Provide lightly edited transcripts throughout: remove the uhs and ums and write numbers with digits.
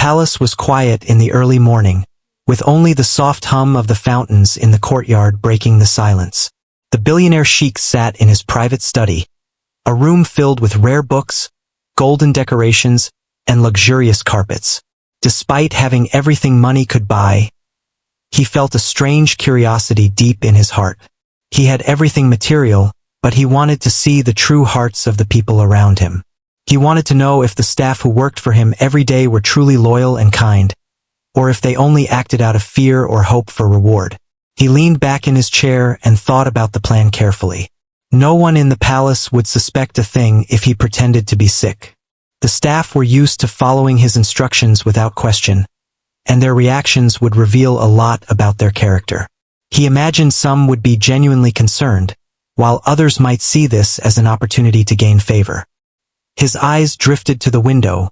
palace was quiet in the early morning, with only the soft hum of the fountains in the courtyard breaking the silence. The billionaire Sheikh sat in his private study, a room filled with rare books, golden decorations, and luxurious carpets. Despite having everything money could buy, he felt a strange curiosity deep in his heart. He had everything material, but he wanted to see the true hearts of the people around him. He wanted to know if the staff who worked for him every day were truly loyal and kind, or if they only acted out of fear or hope for reward. He leaned back in his chair and thought about the plan carefully. No one in the palace would suspect a thing if he pretended to be sick. The staff were used to following his instructions without question, and their reactions would reveal a lot about their character. He imagined some would be genuinely concerned, while others might see this as an opportunity to gain favor. His eyes drifted to the window,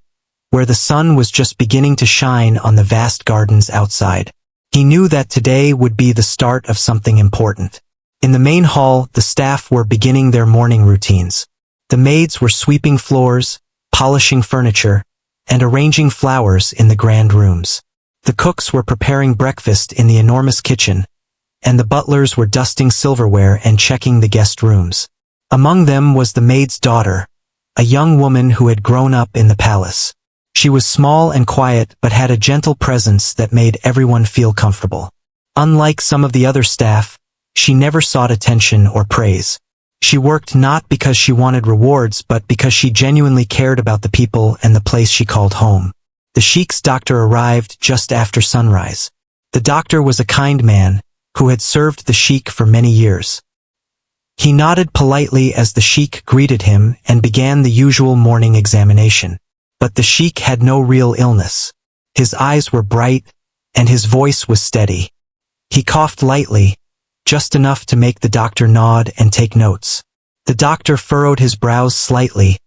where the sun was just beginning to shine on the vast gardens outside. He knew that today would be the start of something important. In the main hall, the staff were beginning their morning routines. The maids were sweeping floors, polishing furniture, and arranging flowers in the grand rooms. The cooks were preparing breakfast in the enormous kitchen, and the butlers were dusting silverware and checking the guest rooms. Among them was the maid's daughter, a young woman who had grown up in the palace. She was small and quiet but had a gentle presence that made everyone feel comfortable. Unlike some of the other staff, she never sought attention or praise. She worked not because she wanted rewards but because she genuinely cared about the people and the place she called home. The Sheikh's doctor arrived just after sunrise. The doctor was a kind man, who had served the Sheikh for many years. He nodded politely as the Sheikh greeted him and began the usual morning examination. But the Sheikh had no real illness. His eyes were bright, and his voice was steady. He coughed lightly, just enough to make the doctor nod and take notes. The doctor furrowed his brows slightly,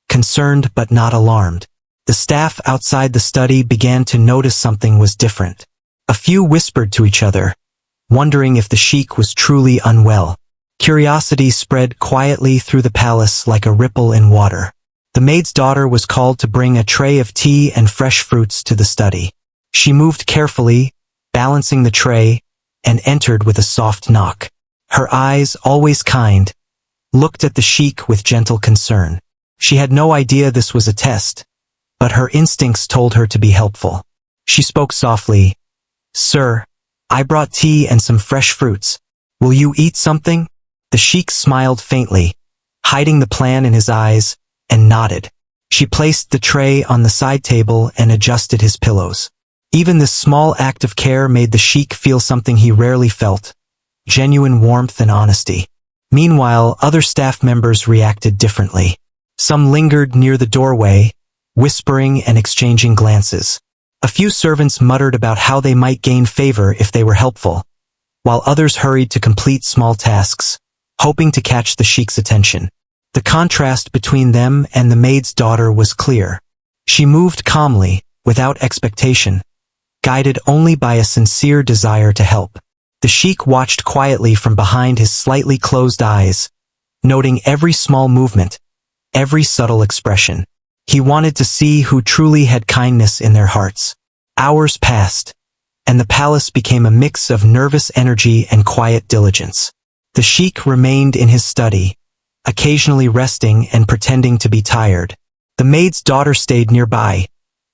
concerned but not alarmed. The staff outside the study began to notice something was different. A few whispered to each other, wondering if the Sheikh was truly unwell. Curiosity spread quietly through the palace like a ripple in water. The maid's daughter was called to bring a tray of tea and fresh fruits to the study. She moved carefully, balancing the tray, and entered with a soft knock. Her eyes, always kind, looked at the Sheikh with gentle concern. She had no idea this was a test, but her instincts told her to be helpful. She spoke softly, "Sir, I brought tea and some fresh fruits. Will you eat something?" The Sheikh smiled faintly, hiding the plan in his eyes, and nodded. She placed the tray on the side table and adjusted his pillows. Even this small act of care made the Sheikh feel something he rarely felt, genuine warmth and honesty. Meanwhile, other staff members reacted differently. Some lingered near the doorway, whispering and exchanging glances. A few servants muttered about how they might gain favor if they were helpful, while others hurried to complete small tasks, hoping to catch the Sheikh's attention. The contrast between them and the maid's daughter was clear. She moved calmly, without expectation, guided only by a sincere desire to help. The Sheikh watched quietly from behind his slightly closed eyes, noting every small movement, every subtle expression. He wanted to see who truly had kindness in their hearts. Hours passed, and the palace became a mix of nervous energy and quiet diligence. The Sheikh remained in his study, occasionally resting and pretending to be tired. The maid's daughter stayed nearby,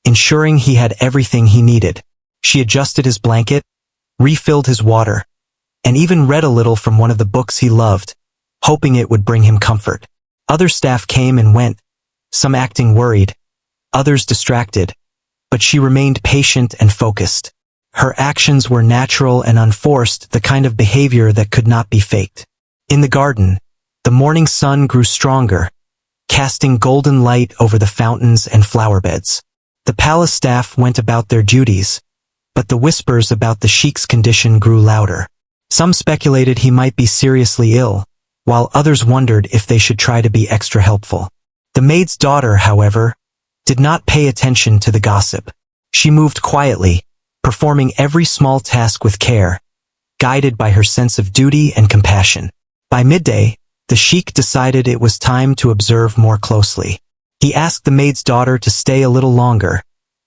ensuring he had everything he needed. She adjusted his blanket, refilled his water, and even read a little from one of the books he loved, hoping it would bring him comfort. Other staff came and went, some acting worried, others distracted, but she remained patient and focused. Her actions were natural and unforced, the kind of behavior that could not be faked. In the garden, the morning sun grew stronger, casting golden light over the fountains and flower beds. The palace staff went about their duties, but the whispers about the Sheikh's condition grew louder. Some speculated he might be seriously ill, while others wondered if they should try to be extra helpful. The maid's daughter, however, did not pay attention to the gossip. She moved quietly, performing every small task with care, guided by her sense of duty and compassion. By midday, the Sheikh decided it was time to observe more closely. He asked the maid's daughter to stay a little longer,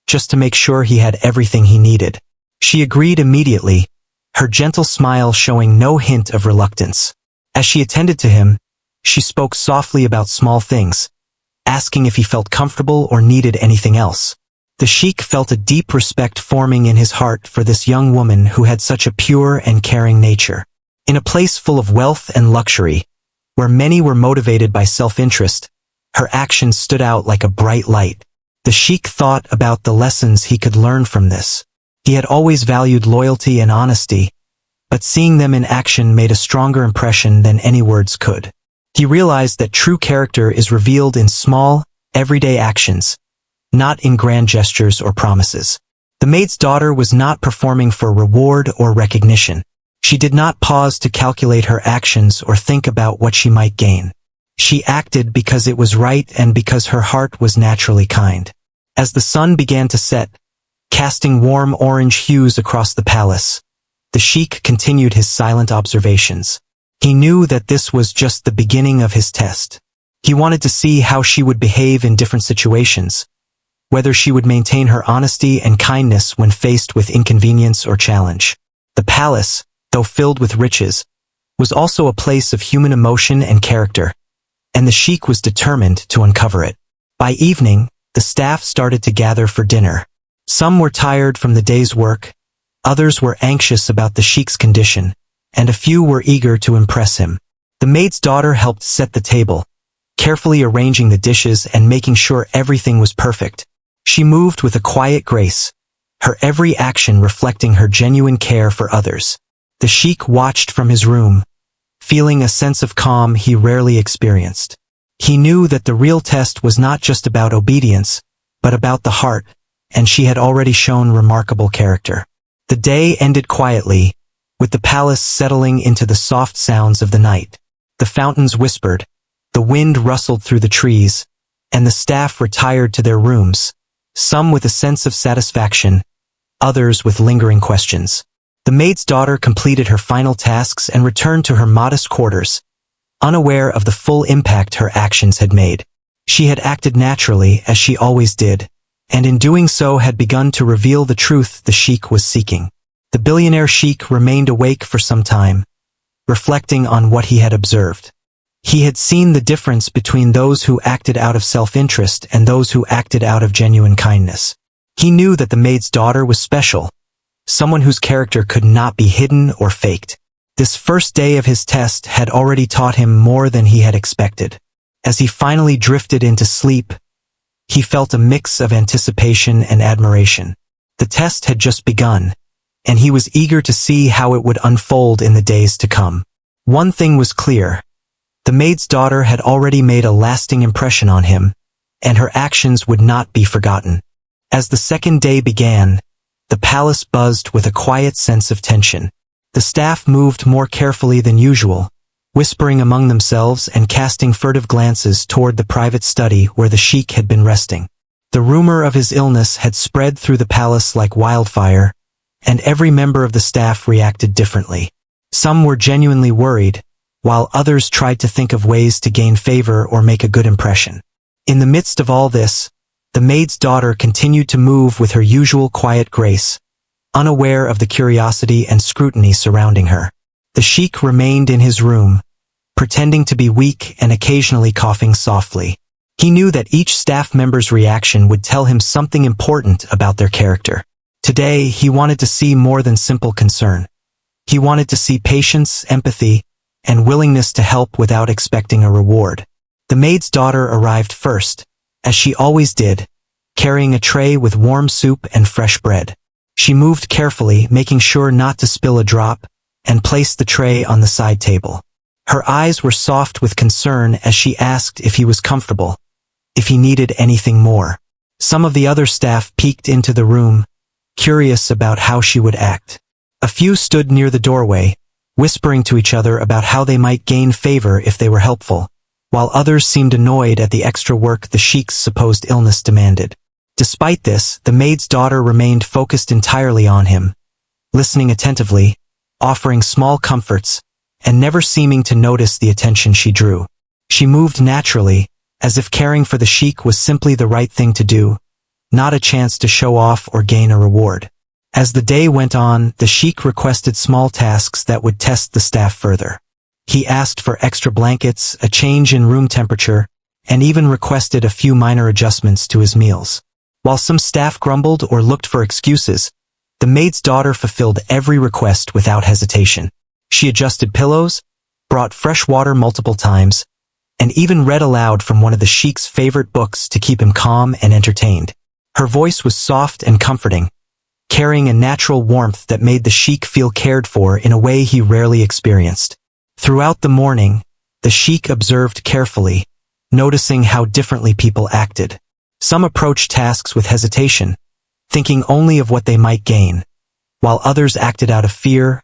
just to make sure he had everything he needed. She agreed immediately, her gentle smile showing no hint of reluctance. As she attended to him, she spoke softly about small things, asking if he felt comfortable or needed anything else. The sheikh felt a deep respect forming in his heart for this young woman who had such a pure and caring nature. In a place full of wealth and luxury, where many were motivated by self-interest, her actions stood out like a bright light. The sheikh thought about the lessons he could learn from this. He had always valued loyalty and honesty, but seeing them in action made a stronger impression than any words could. He realized that true character is revealed in small, everyday actions, not in grand gestures or promises. The maid's daughter was not performing for reward or recognition. She did not pause to calculate her actions or think about what she might gain. She acted because it was right and because her heart was naturally kind. As the sun began to set, casting warm orange hues across the palace, the sheikh continued his silent observations. He knew that this was just the beginning of his test. He wanted to see how she would behave in different situations, whether she would maintain her honesty and kindness when faced with inconvenience or challenge. The palace, though filled with riches, was also a place of human emotion and character, and the sheikh was determined to uncover it. By evening, the staff started to gather for dinner. Some were tired from the day's work, others were anxious about the sheikh's condition, and a few were eager to impress him. The maid's daughter helped set the table, carefully arranging the dishes and making sure everything was perfect. She moved with a quiet grace, her every action reflecting her genuine care for others. The sheikh watched from his room, feeling a sense of calm he rarely experienced. He knew that the real test was not just about obedience, but about the heart, and she had already shown remarkable character. The day ended quietly, with the palace settling into the soft sounds of the night. The fountains whispered, the wind rustled through the trees, and the staff retired to their rooms, some with a sense of satisfaction, others with lingering questions. The maid's daughter completed her final tasks and returned to her modest quarters, unaware of the full impact her actions had made. She had acted naturally, as she always did, and in doing so had begun to reveal the truth the sheikh was seeking. The billionaire sheikh remained awake for some time, reflecting on what he had observed. He had seen the difference between those who acted out of self-interest and those who acted out of genuine kindness. He knew that the maid's daughter was special, someone whose character could not be hidden or faked. This first day of his test had already taught him more than he had expected. As he finally drifted into sleep, he felt a mix of anticipation and admiration. The test had just begun, and he was eager to see how it would unfold in the days to come. One thing was clear. The maid's daughter had already made a lasting impression on him, and her actions would not be forgotten. As the second day began, the palace buzzed with a quiet sense of tension. The staff moved more carefully than usual, whispering among themselves and casting furtive glances toward the private study where the sheikh had been resting. The rumor of his illness had spread through the palace like wildfire, and every member of the staff reacted differently. Some were genuinely worried, while others tried to think of ways to gain favor or make a good impression. In the midst of all this, the maid's daughter continued to move with her usual quiet grace, unaware of the curiosity and scrutiny surrounding her. The sheikh remained in his room, pretending to be weak and occasionally coughing softly. He knew that each staff member's reaction would tell him something important about their character. Today, he wanted to see more than simple concern. He wanted to see patience, empathy, and willingness to help without expecting a reward. The maid's daughter arrived first, as she always did, carrying a tray with warm soup and fresh bread. She moved carefully, making sure not to spill a drop, and placed the tray on the side table. Her eyes were soft with concern as she asked if he was comfortable, if he needed anything more. Some of the other staff peeked into the room, curious about how she would act. A few stood near the doorway, whispering to each other about how they might gain favor if they were helpful, while others seemed annoyed at the extra work the sheikh's supposed illness demanded. Despite this, the maid's daughter remained focused entirely on him, listening attentively, offering small comforts, and never seeming to notice the attention she drew. She moved naturally, as if caring for the sheikh was simply the right thing to do, not a chance to show off or gain a reward. As the day went on, the Sheikh requested small tasks that would test the staff further. He asked for extra blankets, a change in room temperature, and even requested a few minor adjustments to his meals. While some staff grumbled or looked for excuses, the maid's daughter fulfilled every request without hesitation. She adjusted pillows, brought fresh water multiple times, and even read aloud from one of the Sheikh's favorite books to keep him calm and entertained. Her voice was soft and comforting, carrying a natural warmth that made the Sheikh feel cared for in a way he rarely experienced. Throughout the morning, the Sheikh observed carefully, noticing how differently people acted. Some approached tasks with hesitation, thinking only of what they might gain, while others acted out of fear,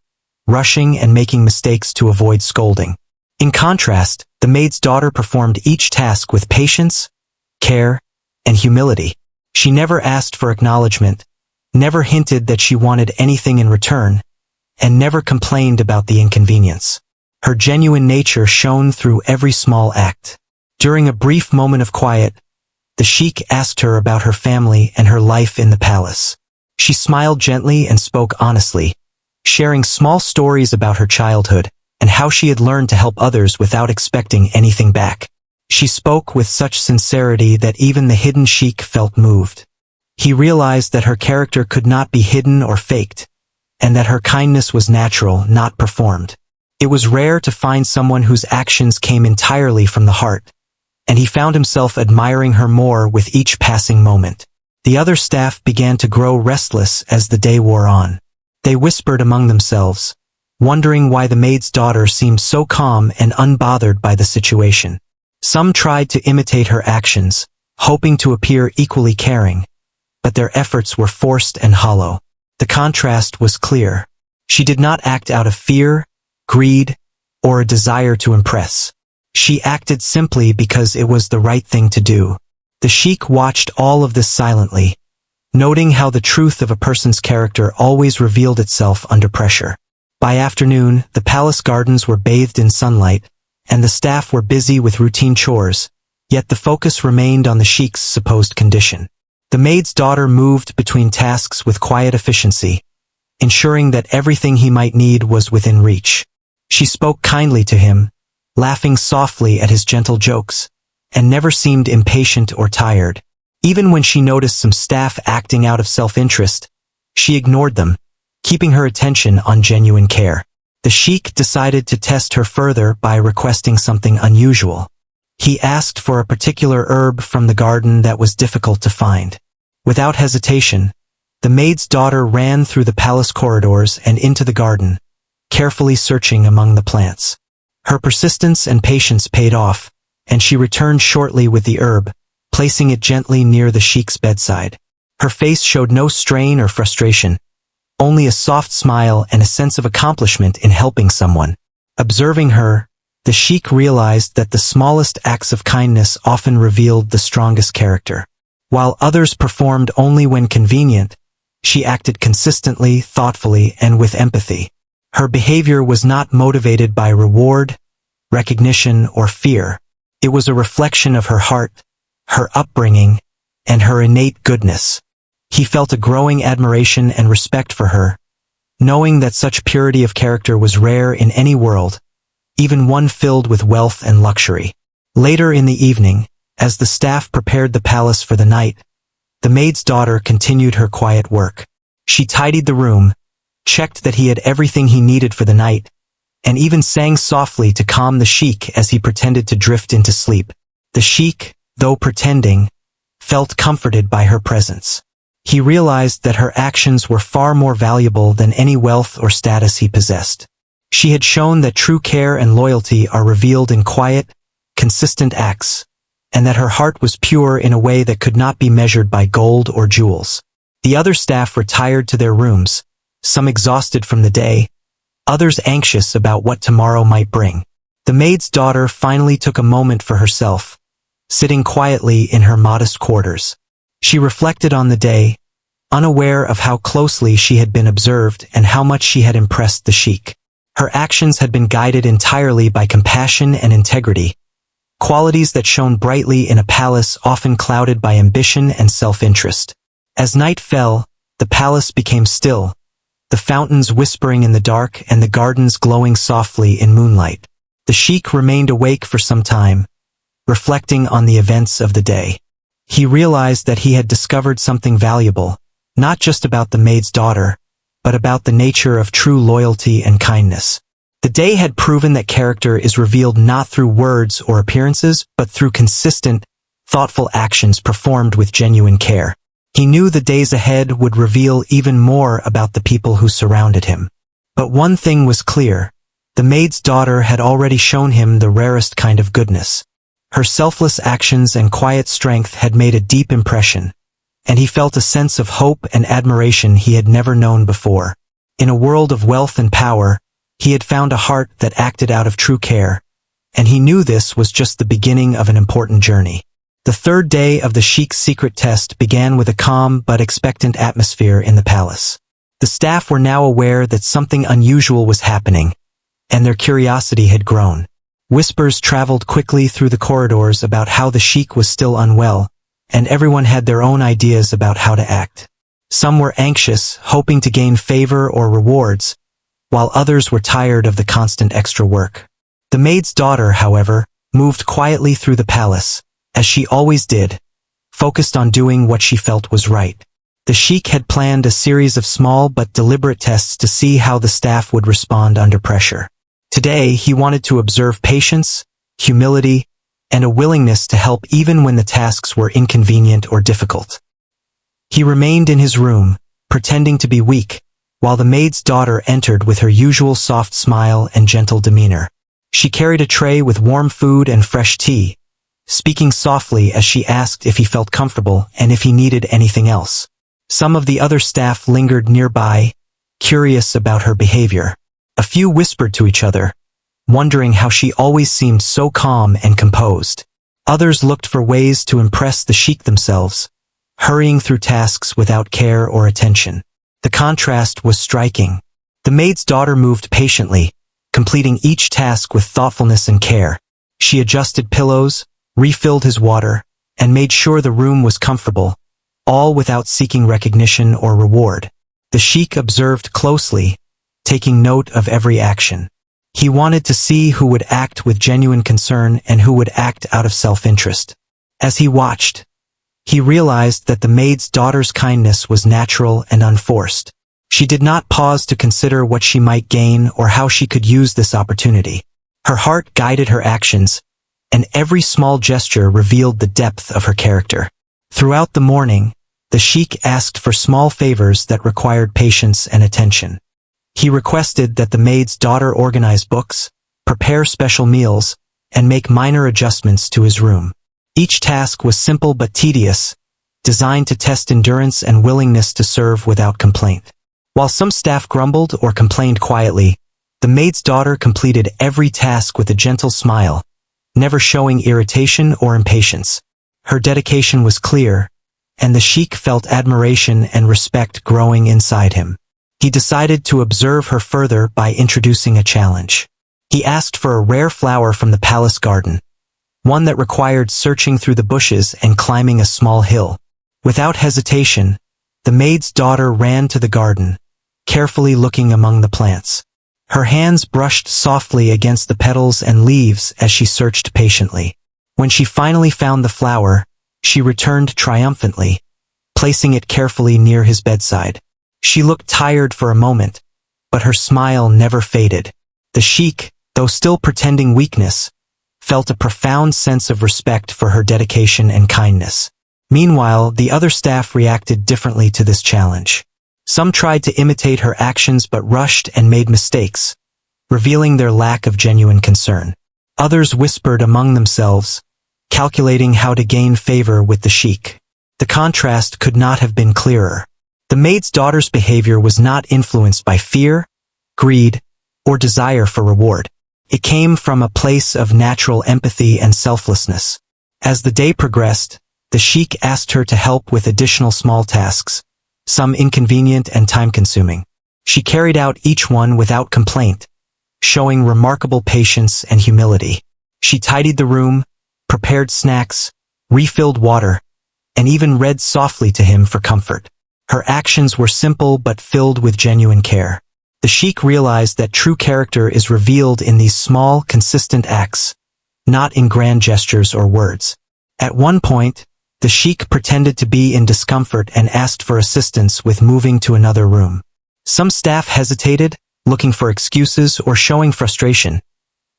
rushing and making mistakes to avoid scolding. In contrast, the maid's daughter performed each task with patience, care, and humility. She never asked for acknowledgement, never hinted that she wanted anything in return, and never complained about the inconvenience. Her genuine nature shone through every small act. During a brief moment of quiet, the Sheikh asked her about her family and her life in the palace. She smiled gently and spoke honestly, sharing small stories about her childhood and how she had learned to help others without expecting anything back. She spoke with such sincerity that even the hidden Sheikh felt moved. He realized that her character could not be hidden or faked, and that her kindness was natural, not performed. It was rare to find someone whose actions came entirely from the heart, and he found himself admiring her more with each passing moment. The other staff began to grow restless as the day wore on. They whispered among themselves, wondering why the maid's daughter seemed so calm and unbothered by the situation. Some tried to imitate her actions, hoping to appear equally caring, but their efforts were forced and hollow. The contrast was clear. She did not act out of fear, greed, or a desire to impress. She acted simply because it was the right thing to do. The Sheikh watched all of this silently, noting how the truth of a person's character always revealed itself under pressure. By afternoon, the palace gardens were bathed in sunlight, and the staff were busy with routine chores, yet the focus remained on the Sheikh's supposed condition. The maid's daughter moved between tasks with quiet efficiency, ensuring that everything he might need was within reach. She spoke kindly to him, laughing softly at his gentle jokes, and never seemed impatient or tired. Even when she noticed some staff acting out of self-interest, she ignored them, keeping her attention on genuine care. The Sheikh decided to test her further by requesting something unusual. He asked for a particular herb from the garden that was difficult to find. Without hesitation, the maid's daughter ran through the palace corridors and into the garden, carefully searching among the plants. Her persistence and patience paid off, and she returned shortly with the herb, placing it gently near the Sheikh's bedside. Her face showed no strain or frustration, only a soft smile and a sense of accomplishment in helping someone. Observing her, the Sheikh realized that the smallest acts of kindness often revealed the strongest character. While others performed only when convenient, she acted consistently, thoughtfully, and with empathy. Her behavior was not motivated by reward, recognition, or fear. It was a reflection of her heart, her upbringing, and her innate goodness. He felt a growing admiration and respect for her, knowing that such purity of character was rare in any world, even one filled with wealth and luxury. Later in the evening, as the staff prepared the palace for the night, the maid's daughter continued her quiet work. She tidied the room, checked that he had everything he needed for the night, and even sang softly to calm the Sheikh as he pretended to drift into sleep. The Sheikh, though pretending, felt comforted by her presence. He realized that her actions were far more valuable than any wealth or status he possessed. She had shown that true care and loyalty are revealed in quiet, consistent acts, and that her heart was pure in a way that could not be measured by gold or jewels. The other staff retired to their rooms, some exhausted from the day, others anxious about what tomorrow might bring. The maid's daughter finally took a moment for herself, sitting quietly in her modest quarters. She reflected on the day, unaware of how closely she had been observed and how much she had impressed the Sheikh. Her actions had been guided entirely by compassion and integrity, qualities that shone brightly in a palace often clouded by ambition and self-interest. As night fell, the palace became still, the fountains whispering in the dark and the gardens glowing softly in moonlight. The sheikh remained awake for some time, reflecting on the events of the day. He realized that he had discovered something valuable, not just about the maid's daughter, but about the nature of true loyalty and kindness. The day had proven that character is revealed not through words or appearances, but through consistent, thoughtful actions performed with genuine care. He knew the days ahead would reveal even more about the people who surrounded him. But one thing was clear: the maid's daughter had already shown him the rarest kind of goodness. Her selfless actions and quiet strength had made a deep impression, and he felt a sense of hope and admiration he had never known before. In a world of wealth and power, he had found a heart that acted out of true care, and he knew this was just the beginning of an important journey. The third day of the Sheikh's secret test began with a calm but expectant atmosphere in the palace. The staff were now aware that something unusual was happening, and their curiosity had grown. Whispers traveled quickly through the corridors about how the Sheikh was still unwell, and everyone had their own ideas about how to act. Some were anxious, hoping to gain favor or rewards, while others were tired of the constant extra work. The maid's daughter, however, moved quietly through the palace, as she always did, focused on doing what she felt was right. The sheikh had planned a series of small but deliberate tests to see how the staff would respond under pressure. Today, he wanted to observe patience, humility, and a willingness to help even when the tasks were inconvenient or difficult. He remained in his room, pretending to be weak, while the maid's daughter entered with her usual soft smile and gentle demeanor. She carried a tray with warm food and fresh tea, speaking softly as she asked if he felt comfortable and if he needed anything else. Some of the other staff lingered nearby, curious about her behavior. A few whispered to each other, wondering how she always seemed so calm and composed. Others looked for ways to impress the sheikh themselves, hurrying through tasks without care or attention. The contrast was striking. The maid's daughter moved patiently, completing each task with thoughtfulness and care. She adjusted pillows, refilled his water, and made sure the room was comfortable, all without seeking recognition or reward. The sheikh observed closely, taking note of every action. He wanted to see who would act with genuine concern and who would act out of self-interest. As he watched, he realized that the maid's daughter's kindness was natural and unforced. She did not pause to consider what she might gain or how she could use this opportunity. Her heart guided her actions, and every small gesture revealed the depth of her character. Throughout the morning, the sheikh asked for small favors that required patience and attention. He requested that the maid's daughter organize books, prepare special meals, and make minor adjustments to his room. Each task was simple but tedious, designed to test endurance and willingness to serve without complaint. While some staff grumbled or complained quietly, the maid's daughter completed every task with a gentle smile, never showing irritation or impatience. Her dedication was clear, and the sheikh felt admiration and respect growing inside him. He decided to observe her further by introducing a challenge. He asked for a rare flower from the palace garden, one that required searching through the bushes and climbing a small hill. Without hesitation, the maid's daughter ran to the garden, carefully looking among the plants. Her hands brushed softly against the petals and leaves as she searched patiently. When she finally found the flower, she returned triumphantly, placing it carefully near his bedside. She looked tired for a moment, but her smile never faded. The sheikh, though still pretending weakness, felt a profound sense of respect for her dedication and kindness. Meanwhile, the other staff reacted differently to this challenge. Some tried to imitate her actions but rushed and made mistakes, revealing their lack of genuine concern. Others whispered among themselves, calculating how to gain favor with the sheikh. The contrast could not have been clearer. The maid's daughter's behavior was not influenced by fear, greed, or desire for reward. It came from a place of natural empathy and selflessness. As the day progressed, the sheikh asked her to help with additional small tasks, some inconvenient and time-consuming. She carried out each one without complaint, showing remarkable patience and humility. She tidied the room, prepared snacks, refilled water, and even read softly to him for comfort. Her actions were simple but filled with genuine care. The Sheikh realized that true character is revealed in these small, consistent acts, not in grand gestures or words. At one point, the Sheikh pretended to be in discomfort and asked for assistance with moving to another room. Some staff hesitated, looking for excuses or showing frustration,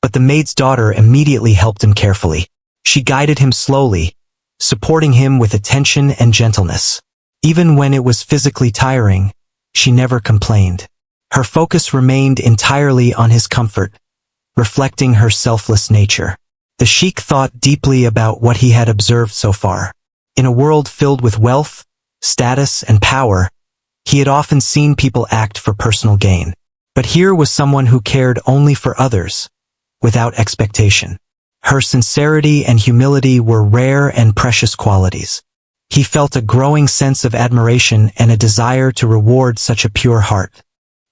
but the maid's daughter immediately helped him carefully. She guided him slowly, supporting him with attention and gentleness. Even when it was physically tiring, she never complained. Her focus remained entirely on his comfort, reflecting her selfless nature. The Sheikh thought deeply about what he had observed so far. In a world filled with wealth, status, and power, he had often seen people act for personal gain. But here was someone who cared only for others, without expectation. Her sincerity and humility were rare and precious qualities. He felt a growing sense of admiration and a desire to reward such a pure heart.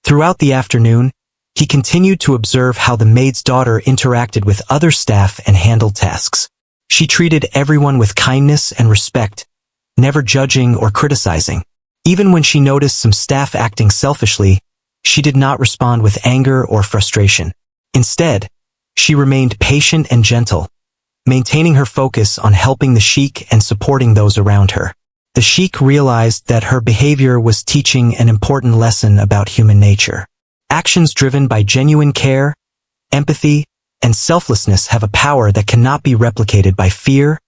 Throughout the afternoon, he continued to observe how the maid's daughter interacted with other staff and handled tasks. She treated everyone with kindness and respect, never judging or criticizing. Even when she noticed some staff acting selfishly, she did not respond with anger or frustration. Instead, she remained patient and gentle, maintaining her focus on helping the Sheikh and supporting those around her. The Sheikh realized that her behavior was teaching an important lesson about human nature. Actions driven by genuine care, empathy, and selflessness have a power that cannot be replicated by fear,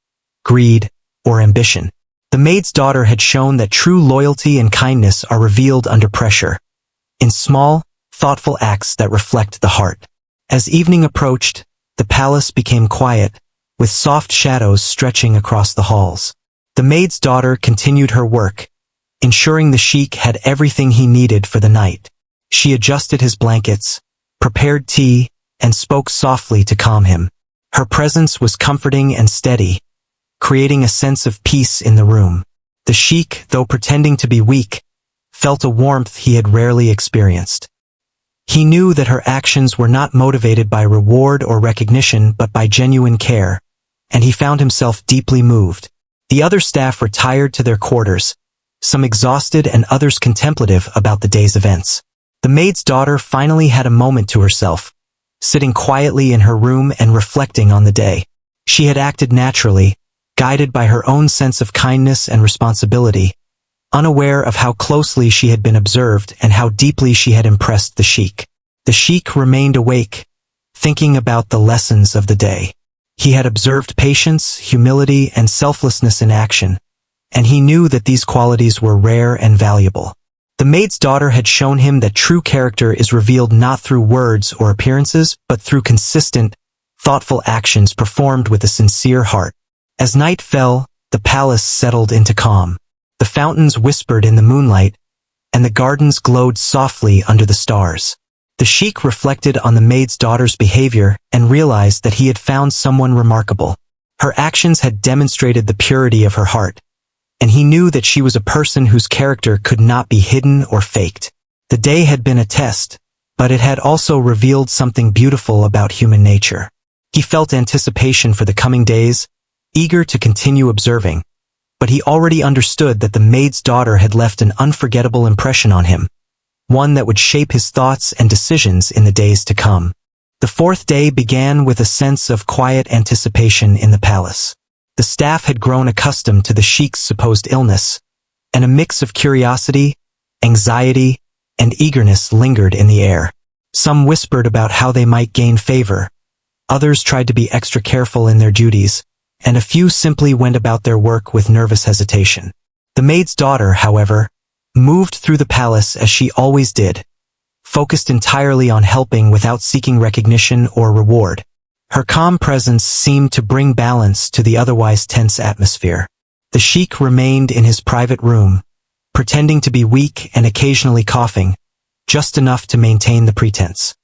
greed, or ambition. The maid's daughter had shown that true loyalty and kindness are revealed under pressure, in small, thoughtful acts that reflect the heart. As evening approached, the palace became quiet, with soft shadows stretching across the halls. The maid's daughter continued her work, ensuring the Sheikh had everything he needed for the night. She adjusted his blankets, prepared tea, and spoke softly to calm him. Her presence was comforting and steady, creating a sense of peace in the room. The Sheikh, though pretending to be weak, felt a warmth he had rarely experienced. He knew that her actions were not motivated by reward or recognition but by genuine care, and he found himself deeply moved. The other staff retired to their quarters, some exhausted and others contemplative about the day's events. The maid's daughter finally had a moment to herself, sitting quietly in her room and reflecting on the day. She had acted naturally, guided by her own sense of kindness and responsibility, unaware of how closely she had been observed and how deeply she had impressed the Sheikh. The Sheikh remained awake, thinking about the lessons of the day. He had observed patience, humility, and selflessness in action, and he knew that these qualities were rare and valuable. The maid's daughter had shown him that true character is revealed not through words or appearances, but through consistent, thoughtful actions performed with a sincere heart. As night fell, the palace settled into calm. The fountains whispered in the moonlight, and the gardens glowed softly under the stars. The Sheikh reflected on the maid's daughter's behavior and realized that he had found someone remarkable. Her actions had demonstrated the purity of her heart, and he knew that she was a person whose character could not be hidden or faked. The day had been a test, but it had also revealed something beautiful about human nature. He felt anticipation for the coming days, eager to continue observing, but he already understood that the maid's daughter had left an unforgettable impression on him, one that would shape his thoughts and decisions in the days to come. The fourth day began with a sense of quiet anticipation in the palace. The staff had grown accustomed to the Sheikh's supposed illness, and a mix of curiosity, anxiety, and eagerness lingered in the air. Some whispered about how they might gain favor, others tried to be extra careful in their duties, and a few simply went about their work with nervous hesitation. The maid's daughter, however, moved through the palace as she always did, focused entirely on helping without seeking recognition or reward. Her calm presence seemed to bring balance to the otherwise tense atmosphere. The Sheikh remained in his private room, pretending to be weak and occasionally coughing, just enough to maintain the pretense.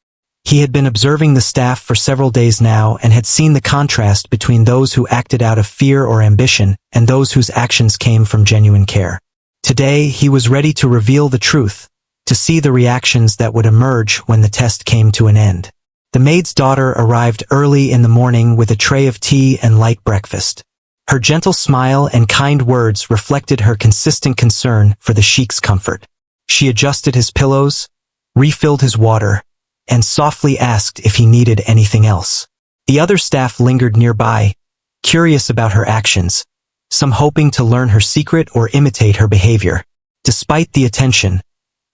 He had been observing the staff for several days now and had seen the contrast between those who acted out of fear or ambition and those whose actions came from genuine care. Today, he was ready to reveal the truth, to see the reactions that would emerge when the test came to an end. The maid's daughter arrived early in the morning with a tray of tea and light breakfast. Her gentle smile and kind words reflected her consistent concern for the Sheikh's comfort. She adjusted his pillows, refilled his water, and softly asked if he needed anything else. The other staff lingered nearby, curious about her actions, some hoping to learn her secret or imitate her behavior. Despite the attention,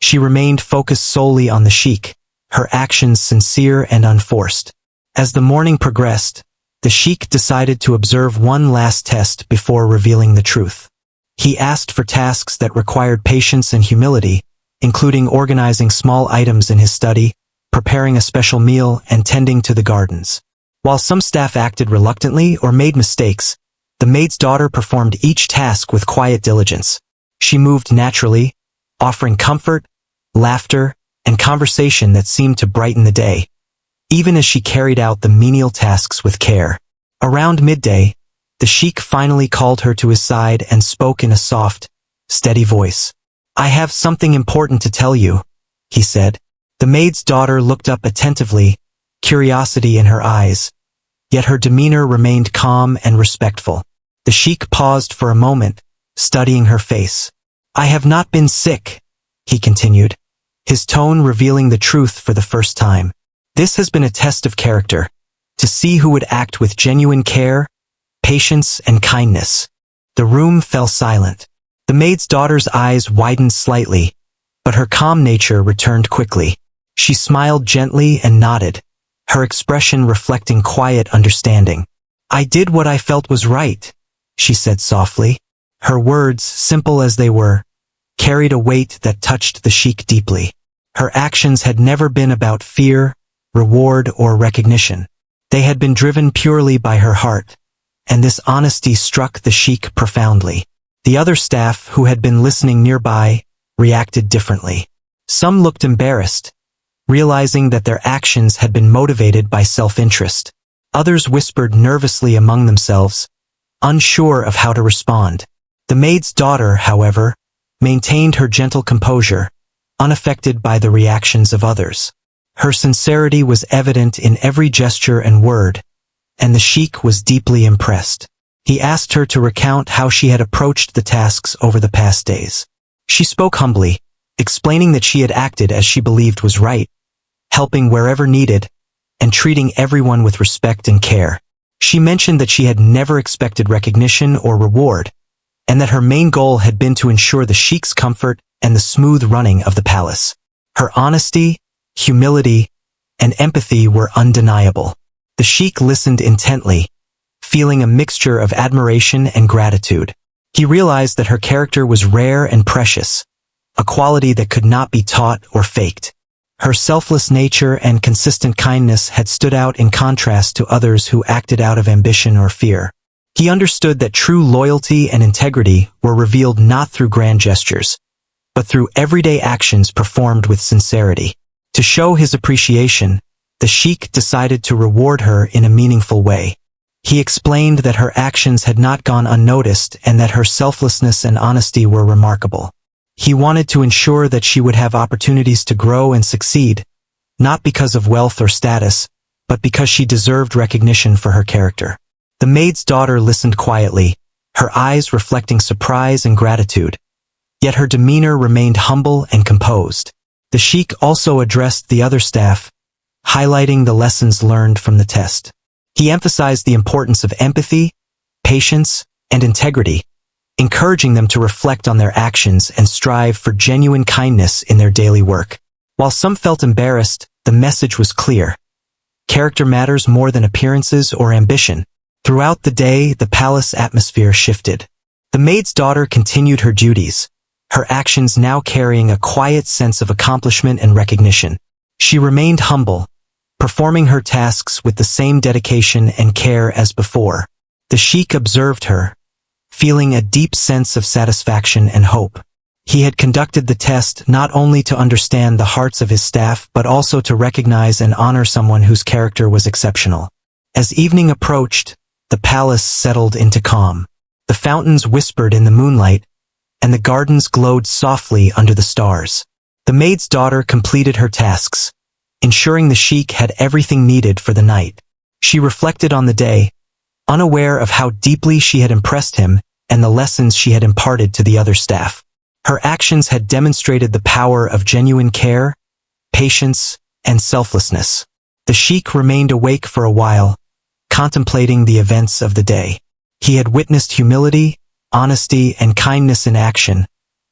she remained focused solely on the Sheikh, her actions sincere and unforced. As the morning progressed, the Sheikh decided to observe one last test before revealing the truth. He asked for tasks that required patience and humility, including organizing small items in his study, preparing a special meal, and tending to the gardens. While some staff acted reluctantly or made mistakes, the maid's daughter performed each task with quiet diligence. She moved naturally, offering comfort, laughter, and conversation that seemed to brighten the day, even as she carried out the menial tasks with care. Around midday, the Sheikh finally called her to his side and spoke in a soft, steady voice. "I have something important to tell you," he said. The maid's daughter looked up attentively, curiosity in her eyes, yet her demeanor remained calm and respectful. The Sheikh paused for a moment, studying her face. "I have not been sick," he continued, his tone revealing the truth for the first time. "This has been a test of character, to see who would act with genuine care, patience, and kindness." The room fell silent. The maid's daughter's eyes widened slightly, but her calm nature returned quickly. She smiled gently and nodded, her expression reflecting quiet understanding. "I did what I felt was right," she said softly. Her words, simple as they were, carried a weight that touched the Sheikh deeply. Her actions had never been about fear, reward, or recognition. They had been driven purely by her heart, and this honesty struck the Sheikh profoundly. The other staff, who had been listening nearby, reacted differently. Some looked embarrassed, realizing that their actions had been motivated by self-interest. Others whispered nervously among themselves, unsure of how to respond. The maid's daughter, however, maintained her gentle composure, unaffected by the reactions of others. Her sincerity was evident in every gesture and word, and the Sheikh was deeply impressed. He asked her to recount how she had approached the tasks over the past days. She spoke humbly, explaining that she had acted as she believed was right, helping wherever needed, and treating everyone with respect and care. She mentioned that she had never expected recognition or reward, and that her main goal had been to ensure the Sheikh's comfort and the smooth running of the palace. Her honesty, humility, and empathy were undeniable. The Sheikh listened intently, feeling a mixture of admiration and gratitude. He realized that her character was rare and precious, a quality that could not be taught or faked. Her selfless nature and consistent kindness had stood out in contrast to others who acted out of ambition or fear. He understood that true loyalty and integrity were revealed not through grand gestures, but through everyday actions performed with sincerity. To show his appreciation, the Sheikh decided to reward her in a meaningful way. He explained that her actions had not gone unnoticed and that her selflessness and honesty were remarkable. He wanted to ensure that she would have opportunities to grow and succeed, not because of wealth or status, but because she deserved recognition for her character. The maid's daughter listened quietly, her eyes reflecting surprise and gratitude, yet her demeanor remained humble and composed. The Sheikh also addressed the other staff, highlighting the lessons learned from the test. He emphasized the importance of empathy, patience, and integrity, encouraging them to reflect on their actions and strive for genuine kindness in their daily work. While some felt embarrassed, the message was clear. Character matters more than appearances or ambition. Throughout the day, the palace atmosphere shifted. The maid's daughter continued her duties, her actions now carrying a quiet sense of accomplishment and recognition. She remained humble, performing her tasks with the same dedication and care as before. The Sheikh observed her, feeling a deep sense of satisfaction and hope. He had conducted the test not only to understand the hearts of his staff but also to recognize and honor someone whose character was exceptional. As evening approached, the palace settled into calm. The fountains whispered in the moonlight, and the gardens glowed softly under the stars. The maid's daughter completed her tasks, ensuring the Sheikh had everything needed for the night. She reflected on the day, unaware of how deeply she had impressed him and the lessons she had imparted to the other staff. Her actions had demonstrated the power of genuine care, patience, and selflessness. The Sheikh remained awake for a while, contemplating the events of the day. He had witnessed humility, honesty, and kindness in action,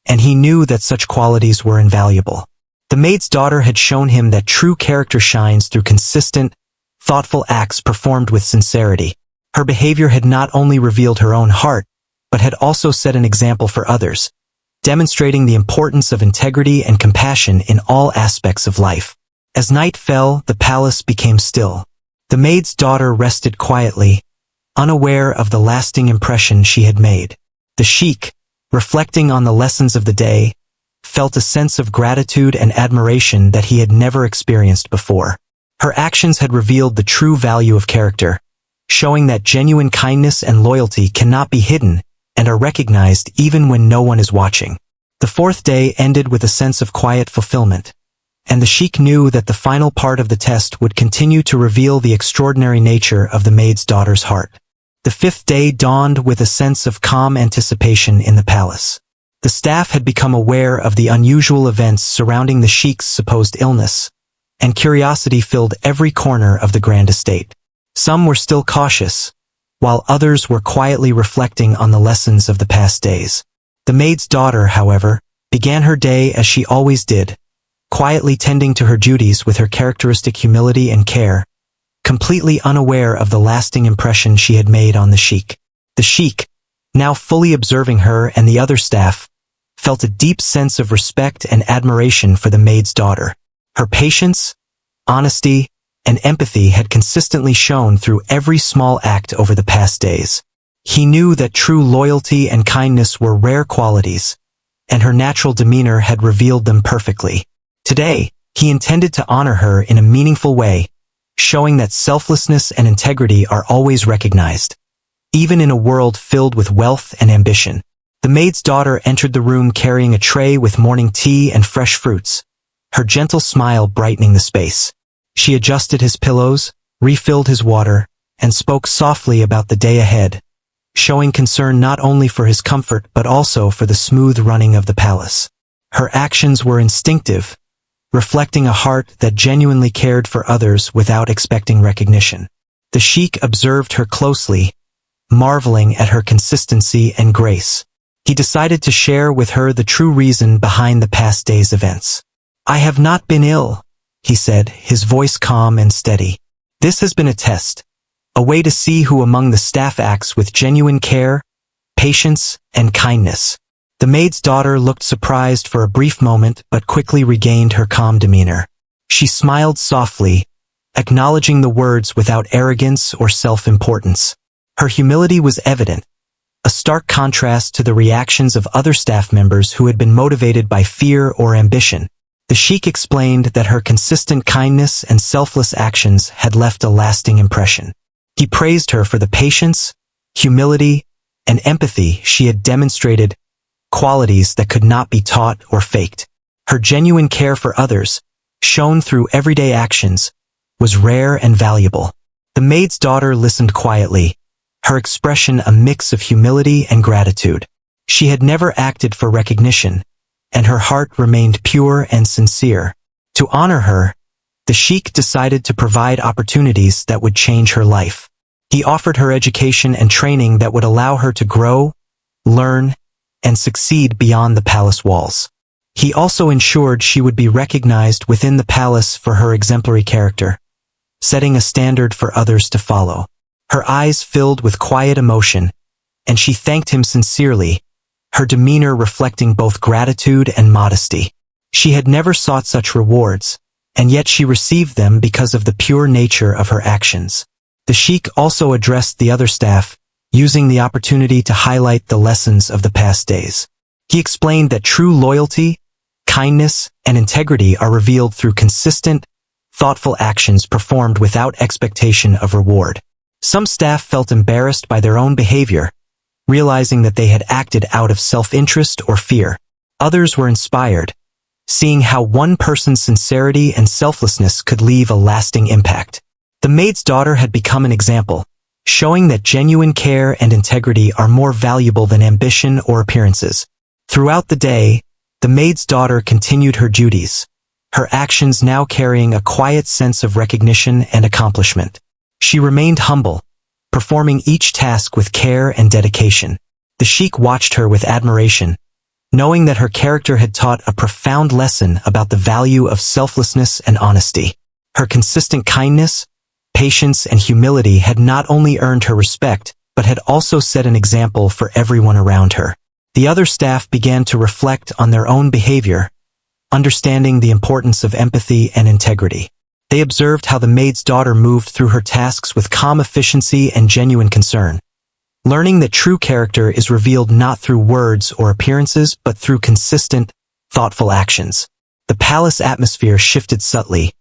and he knew that such qualities were invaluable. The maid's daughter had shown him that true character shines through consistent, thoughtful acts performed with sincerity. Her behavior had not only revealed her own heart, but had also set an example for others, demonstrating the importance of integrity and compassion in all aspects of life. As night fell, the palace became still. The maid's daughter rested quietly, unaware of the lasting impression she had made. The Sheikh, reflecting on the lessons of the day, felt a sense of gratitude and admiration that he had never experienced before. Her actions had revealed the true value of character, showing that genuine kindness and loyalty cannot be hidden and are recognized even when no one is watching. The fourth day ended with a sense of quiet fulfillment, and the Sheikh knew that the final part of the test would continue to reveal the extraordinary nature of the maid's daughter's heart. The fifth day dawned with a sense of calm anticipation in the palace. The staff had become aware of the unusual events surrounding the Sheikh's supposed illness, and curiosity filled every corner of the grand estate. Some were still cautious, while others were quietly reflecting on the lessons of the past days. The maid's daughter, however, began her day as she always did, quietly tending to her duties with her characteristic humility and care, completely unaware of the lasting impression she had made on the Sheikh. The Sheikh, now fully observing her and the other staff, felt a deep sense of respect and admiration for the maid's daughter. Her patience, honesty, and empathy had consistently shown through every small act over the past days. He knew that true loyalty and kindness were rare qualities, and her natural demeanor had revealed them perfectly. Today, he intended to honor her in a meaningful way, showing that selflessness and integrity are always recognized, even in a world filled with wealth and ambition. The maid's daughter entered the room carrying a tray with morning tea and fresh fruits, her gentle smile brightening the space. She adjusted his pillows, refilled his water, and spoke softly about the day ahead, showing concern not only for his comfort but also for the smooth running of the palace. Her actions were instinctive, reflecting a heart that genuinely cared for others without expecting recognition. The Sheikh observed her closely, marveling at her consistency and grace. He decided to share with her the true reason behind the past day's events. "I have not been ill," he said, his voice calm and steady. "This has been a test, a way to see who among the staff acts with genuine care, patience, and kindness." The maid's daughter looked surprised for a brief moment but quickly regained her calm demeanor. She smiled softly, acknowledging the words without arrogance or self-importance. Her humility was evident, a stark contrast to the reactions of other staff members who had been motivated by fear or ambition. The Sheikh explained that her consistent kindness and selfless actions had left a lasting impression. He praised her for the patience, humility, and empathy she had demonstrated, qualities that could not be taught or faked. Her genuine care for others, shown through everyday actions, was rare and valuable. The maid's daughter listened quietly, her expression a mix of humility and gratitude. She had never acted for recognition, and her heart remained pure and sincere. To honor her, the Sheikh decided to provide opportunities that would change her life. He offered her education and training that would allow her to grow, learn, and succeed beyond the palace walls. He also ensured she would be recognized within the palace for her exemplary character, setting a standard for others to follow. Her eyes filled with quiet emotion, and she thanked him sincerely, her demeanor reflecting both gratitude and modesty. She had never sought such rewards, and yet she received them because of the pure nature of her actions. The Sheikh also addressed the other staff, using the opportunity to highlight the lessons of the past days. He explained that true loyalty, kindness, and integrity are revealed through consistent, thoughtful actions performed without expectation of reward. Some staff felt embarrassed by their own behavior, realizing that they had acted out of self-interest or fear. Others were inspired, seeing how one person's sincerity and selflessness could leave a lasting impact. The maid's daughter had become an example, showing that genuine care and integrity are more valuable than ambition or appearances. Throughout the day, the maid's daughter continued her duties, her actions now carrying a quiet sense of recognition and accomplishment. She remained humble, performing each task with care and dedication. The sheikh watched her with admiration, knowing that her character had taught a profound lesson about the value of selflessness and honesty. Her consistent kindness, patience, and humility had not only earned her respect, but had also set an example for everyone around her. The other staff began to reflect on their own behavior, understanding the importance of empathy and integrity. They observed how the maid's daughter moved through her tasks with calm efficiency and genuine concern, learning that true character is revealed not through words or appearances but through consistent, thoughtful actions. The palace atmosphere shifted subtly,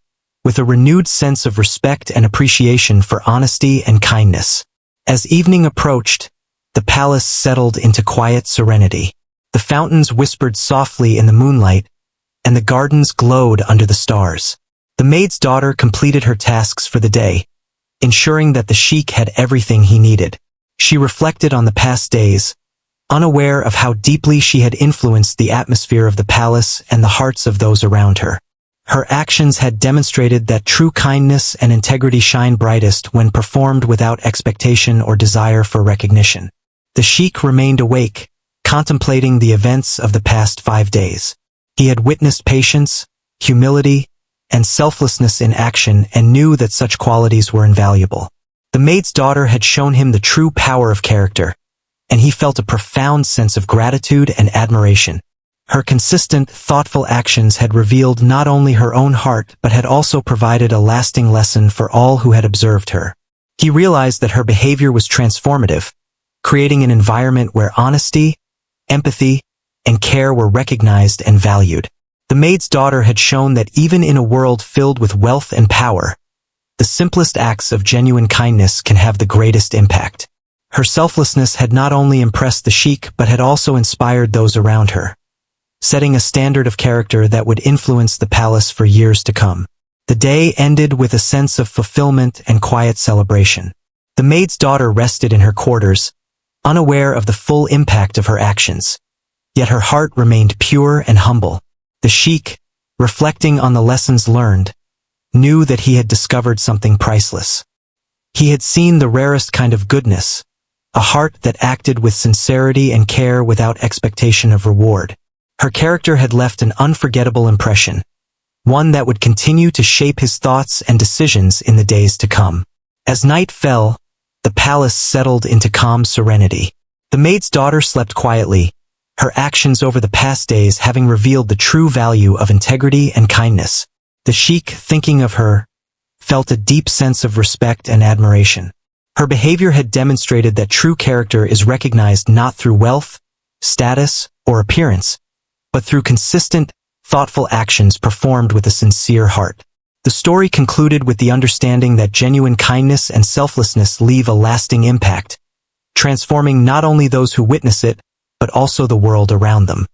with a renewed sense of respect and appreciation for honesty and kindness. As evening approached, the palace settled into quiet serenity. The fountains whispered softly in the moonlight, and the gardens glowed under the stars. The maid's daughter completed her tasks for the day, ensuring that the sheikh had everything he needed. She reflected on the past days, unaware of how deeply she had influenced the atmosphere of the palace and the hearts of those around her. Her actions had demonstrated that true kindness and integrity shine brightest when performed without expectation or desire for recognition. The sheikh remained awake, contemplating the events of the past 5 days. He had witnessed patience, humility, and selflessness in action and knew that such qualities were invaluable. The maid's daughter had shown him the true power of character, and he felt a profound sense of gratitude and admiration. Her consistent, thoughtful actions had revealed not only her own heart but had also provided a lasting lesson for all who had observed her. He realized that her behavior was transformative, creating an environment where honesty, empathy, and care were recognized and valued. The maid's daughter had shown that even in a world filled with wealth and power, the simplest acts of genuine kindness can have the greatest impact. Her selflessness had not only impressed the sheikh but had also inspired those around her, setting a standard of character that would influence the palace for years to come. The day ended with a sense of fulfillment and quiet celebration. The maid's daughter rested in her quarters, unaware of the full impact of her actions. Yet her heart remained pure and humble. The sheikh, reflecting on the lessons learned, knew that he had discovered something priceless. He had seen the rarest kind of goodness, a heart that acted with sincerity and care without expectation of reward. Her character had left an unforgettable impression, one that would continue to shape his thoughts and decisions in the days to come. As night fell, the palace settled into calm serenity. The maid's daughter slept quietly, her actions over the past days having revealed the true value of integrity and kindness. The sheikh, thinking of her, felt a deep sense of respect and admiration. Her behavior had demonstrated that true character is recognized not through wealth, status, or appearance, but through consistent, thoughtful actions performed with a sincere heart. The story concluded with the understanding that genuine kindness and selflessness leave a lasting impact, transforming not only those who witness it, but also the world around them.